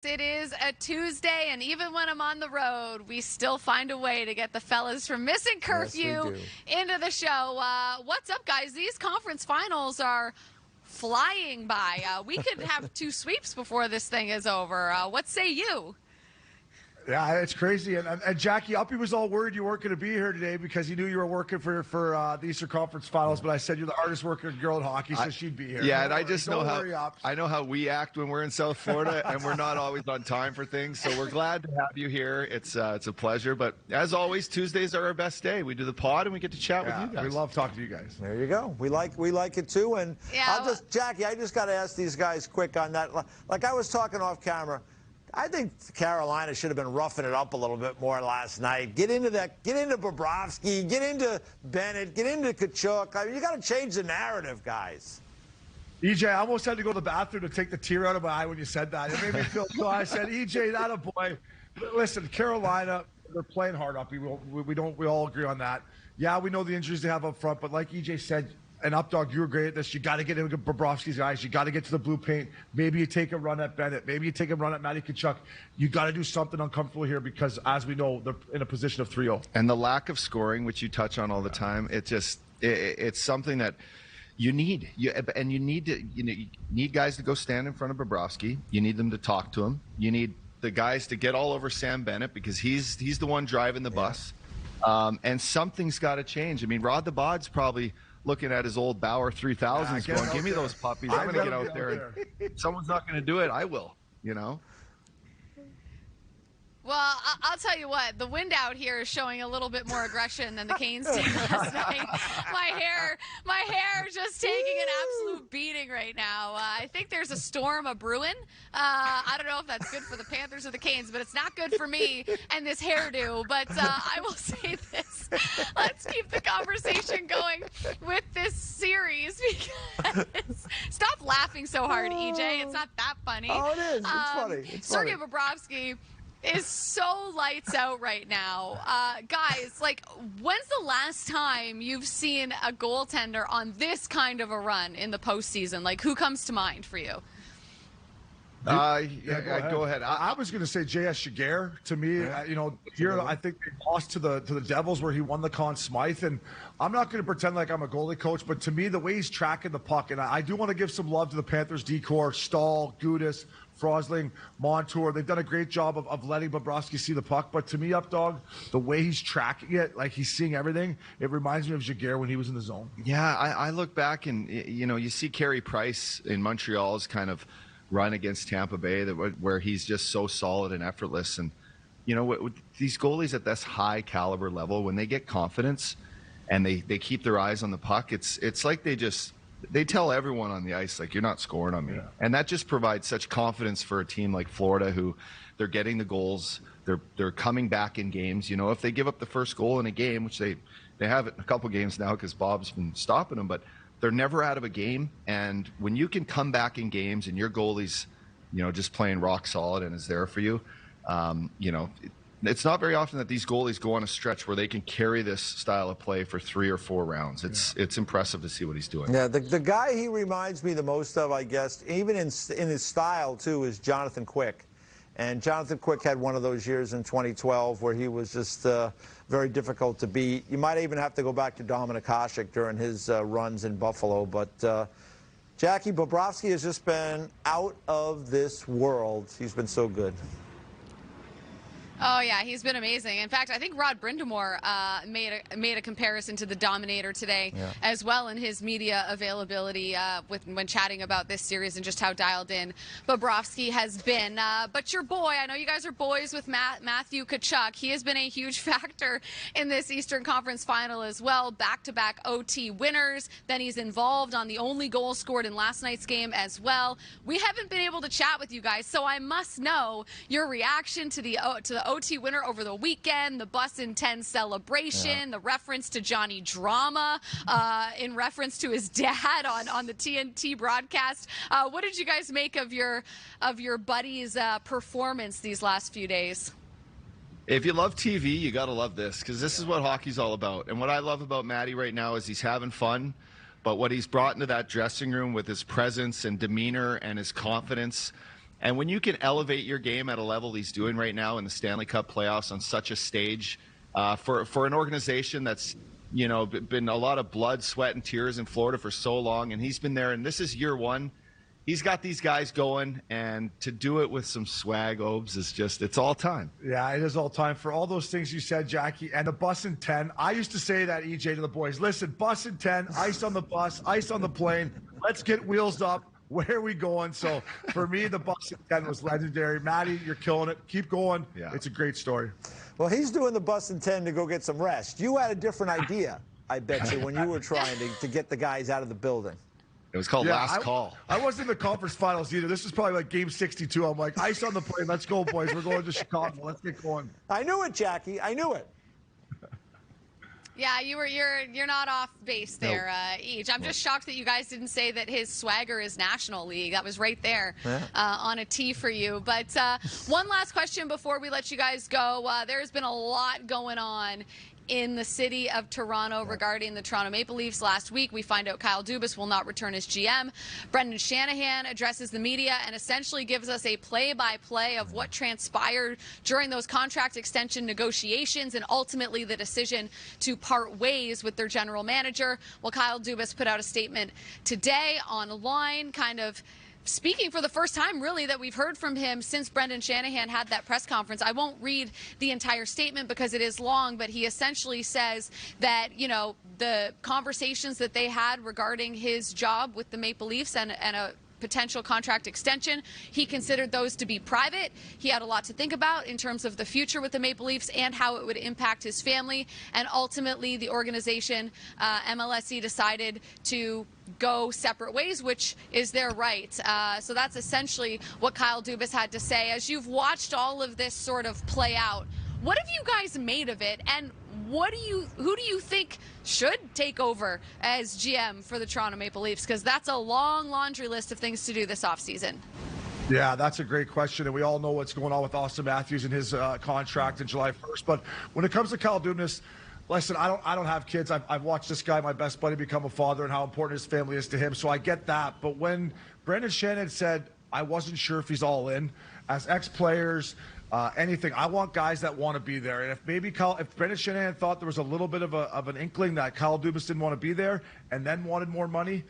It is a Tuesday, and even when I'm on the road, we still find a way to get the fellas from Missin Curfew into the show. What's up, guys? These conference finals are flying by. We could have 2 sweeps before this thing is over. What say you? Yeah, it's crazy. And Jackie Uppy was all worried you weren't going to be here today because he knew you were working for the Eastern Conference Finals. But I said you're the hardest working girl in hockey, so she'd be here. Yeah, and I just know how we act when we're in South Florida, and we're not always on time for things. So we're glad to have you here. It's a pleasure. But as always, Tuesdays are our best day. We do the pod and we get to chat with you guys. We love talking to you guys. There you go. We like it too. And Jackie, I just got to ask these guys quick on that. Like I was talking off camera. I think Carolina should have been roughing it up a little bit more last night. Get into Bobrovsky, get into Bennett, get into Tkachuk. I mean, you got to change the narrative, guys. EJ, I almost had to go to the bathroom to take the tear out of my eye when you said that. It made me feel so. I said, EJ, not a boy. Listen, Carolina, they're playing hard up. We all agree on that. Yeah, we know the injuries they have up front, but like EJ said, and Updog, you were great at this. You got to get into Bobrovsky's guys. You got to get to the blue paint. Maybe you take a run at Bennett. Maybe you take a run at Matty Tkachuk. You got to do something uncomfortable here because, as we know, they're in a position of 3-0. And the lack of scoring, which you touch on all the time, it's something that you need. You need guys to go stand in front of Bobrovsky. You need them to talk to him. You need the guys to get all over Sam Bennett because he's the one driving the bus. And something's got to change. I mean, Rod the Bod's probably looking at his old Bauer 3000s going, give me those puppies. I'm going to get out there. And if someone's not going to do it, I will, Well, I'll tell you what, the wind out here is showing a little bit more aggression than the Canes did last night. My hair is just taking an absolute beating right now. I think there's a storm a-brewing. I don't know if that's good for the Panthers or the Canes, but it's not good for me and this hairdo. But I will say this. Let's keep the conversation going with this series because stop laughing so hard, EJ. It's not that funny. Oh, it is. It's funny. It's funny. Sergei Bobrovsky is so lights out right now. Guys, when's the last time you've seen a goaltender on this kind of a run in the postseason? Who comes to mind for you? Go ahead. I was going to say J.S. Shiger. To me, here I think they lost to the Devils where he won the Conn Smythe. And I'm not going to pretend like I'm a goalie coach, but to me, the way he's tracking the puck, and I do want to give some love to the Panthers decor, Stahl, Gudas, Frosling, Montour. They've done a great job of letting Bobrovsky see the puck. But to me, Updog, the way he's tracking it, like he's seeing everything, it reminds me of Jaguar when he was in the zone. Yeah, I look back and, you see Carey Price in Montreal's kind of run against Tampa Bay where he's just so solid and effortless. And, with these goalies at this high caliber level, when they get confidence and they keep their eyes on the puck, it's like they tell everyone on the ice, you're not scoring on me. Yeah. And that just provides such confidence for a team like Florida who they're getting the goals. They're coming back in games. If they give up the first goal in a game, which they have it in a couple games now because Bob's been stopping them, but they're never out of a game. And when you can come back in games and your goalie's, just playing rock solid and is there for you, it's not very often that these goalies go on a stretch where they can carry this style of play for 3 or 4 rounds. It's impressive to see what he's doing. Yeah, the guy he reminds me the most of, I guess, even in his style too, is Jonathan Quick. And Jonathan Quick had one of those years in 2012 where he was just very difficult to beat. You might even have to go back to Dominik Hasek during his runs in Buffalo. But Jackie, Bobrovsky has just been out of this world. He's been so good. Oh, yeah, he's been amazing. In fact, I think Rod Brindamore made a comparison to the Dominator today as well in his media availability when chatting about this series and just how dialed in Bobrovsky has been. But your boy, I know you guys are boys with Matthew Tkachuk. He has been a huge factor in this Eastern Conference Final as well. Back-to-back OT winners. Then he's involved on the only goal scored in last night's game as well. We haven't been able to chat with you guys, so I must know your reaction to the OT winner over the weekend, the Bus in 10 celebration, the reference to Johnny Drama in reference to his dad on the TNT broadcast. What did you guys make of your buddy's performance these last few days? If you love TV, you got to love this because this is what hockey's all about. And what I love about Matty right now is he's having fun, but what he's brought into that dressing room with his presence and demeanor and his confidence And when you can elevate your game at a level he's doing right now in the Stanley Cup playoffs on such a stage, for an organization that's, you know, been a lot of blood, sweat, and tears in Florida for so long, and he's been there, and this is year one. He's got these guys going, and to do it with some swag, Obes, is just, it's all time. Yeah, it is all time. For all those things you said, Jackie, and the bus in 10, I used to say that, EJ, to the boys. Listen, bus in 10, ice on the bus, ice on the plane. Let's get wheels up. Where are we going? So for me, the bus in 10 was legendary. Maddie, you're killing it. Keep going. Yeah. It's a great story. Well, he's doing the bus in 10 to go get some rest. You had a different idea, I bet you, when you were trying to get the guys out of the building. It was called Last Call. I wasn't in the conference finals either. This is probably like game 62. I'm like, ice on the plane. Let's go, boys. We're going to Chicago. Let's get going. I knew it, Jackie. I knew it. Yeah, you're not off base there, Each. I'm just shocked that you guys didn't say that his swagger is National League. That was right there on a tee for you. But one last question before we let you guys go. There's been a lot going on in the city of Toronto regarding the Toronto Maple Leafs. Last week, we find out Kyle Dubas will not return as GM. Brendan Shanahan addresses the media and essentially gives us a play-by-play of what transpired during those contract extension negotiations and ultimately the decision to part ways with their general manager. Well, Kyle Dubas put out a statement today online, kind of speaking for the first time, really, that we've heard from him since Brendan Shanahan had that press conference. I won't read the entire statement because it is long, but he essentially says that, you know, the conversations that they had regarding his job with the Maple Leafs and a potential contract extension, he considered those to be private. He had a lot to think about in terms of the future with the Maple Leafs and how it would impact his family. And ultimately, the organization, MLSE, decided to go separate ways, which is their right. So that's essentially what Kyle Dubas had to say. As you've watched all of this sort of play out, what have you guys made of it? And who do you think should take over as GM for the Toronto Maple Leafs? Because that's a long laundry list of things to do this offseason. Yeah, that's a great question, and we all know what's going on with Austin Matthews and his contract in July 1st. But when it comes to Kyle Dubas, listen, I don't have kids. I've watched this guy, my best buddy, become a father and how important his family is to him, so I get that. But when Brendan Shanahan said, I wasn't sure if he's all in, as ex-players, anything, I want guys that want to be there. And if Brendan Shanahan thought there was a little bit of an inkling that Kyle Dubas didn't want to be there and then wanted more money,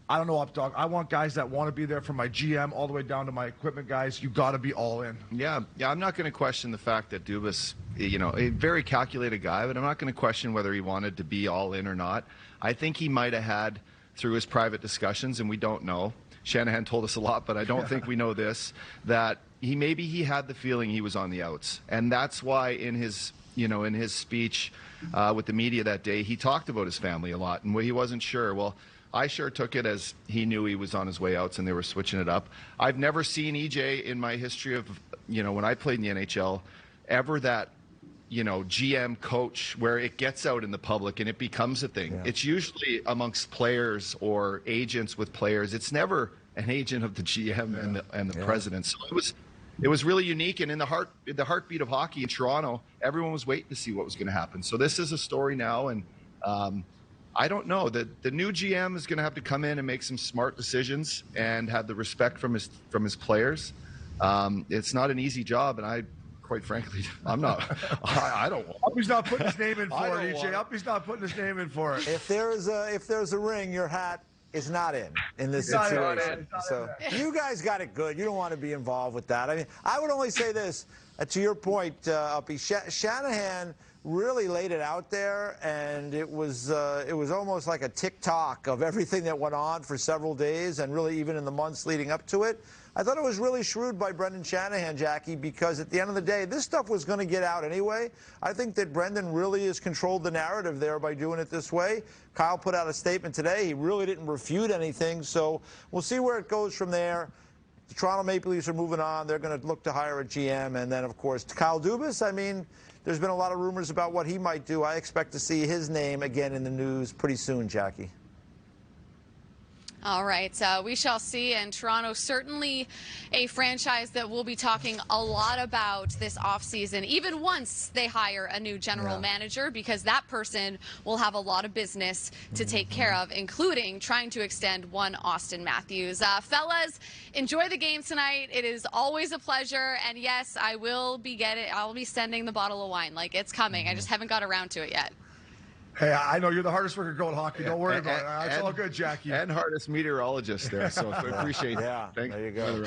I don't know, Updog. I want guys that want to be there, from my GM all the way down to my equipment guys. You got to be all in. Yeah, I'm not going to question the fact that Dubas, you know, a very calculated guy, but I'm not going to question whether he wanted to be all in or not. I think he might have had, through his private discussions, and we don't know. Shanahan told us a lot, but I don't think we know this, that he had the feeling he was on the outs. And that's why in his speech with the media that day, he talked about his family a lot and he wasn't sure. Well, I sure took it as he knew he was on his way outs and they were switching it up. I've never seen EJ in my history of, you know, when I played in the NHL, ever that, you know, GM coach where it gets out in the public and it becomes a thing. Yeah. It's usually amongst players or agents with players. It's never an agent of the GM and the president. So it was really unique. And in the heartbeat of hockey in Toronto, everyone was waiting to see what was going to happen. So this is a story now, and I don't know. The new GM is going to have to come in and make some smart decisions and have the respect from his players. It's not an easy job, and quite frankly, I'm not. I don't want. Uppy's not putting his name in for it, EJ. Uppy's not putting his name in for it. If there's a ring, your hat is not in this situation. So you guys got it good. You don't want to be involved with that. I mean, I would only say this to your point, Uppy. Shanahan really laid it out there, and it was almost like a tick-tock of everything that went on for several days, and really even in the months leading up to it. I thought it was really shrewd by Brendan Shanahan, Jackie, because at the end of the day, this stuff was going to get out anyway. I think that Brendan really has controlled the narrative there by doing it this way. Kyle put out a statement today. He really didn't refute anything, so we'll see where it goes from there. The Toronto Maple Leafs are moving on. They're going to look to hire a GM, and then, of course, Kyle Dubas, I mean, there's been a lot of rumors about what he might do. I expect to see his name again in the news pretty soon, Jackie. All right, we shall see. And Toronto, certainly a franchise that we'll be talking a lot about this offseason, even once they hire a new general manager, because that person will have a lot of business to take care of, including trying to extend one Austin Matthews. Fellas, enjoy the game tonight. It is always a pleasure. And yes, I'll be sending the bottle of wine. Like, it's coming. I just haven't got around to it yet. Hey, I know you're the hardest worker girl in hockey. Don't worry about it. It's all good, Jackie. And hardest meteorologist there, so I appreciate it. Yeah, there you go.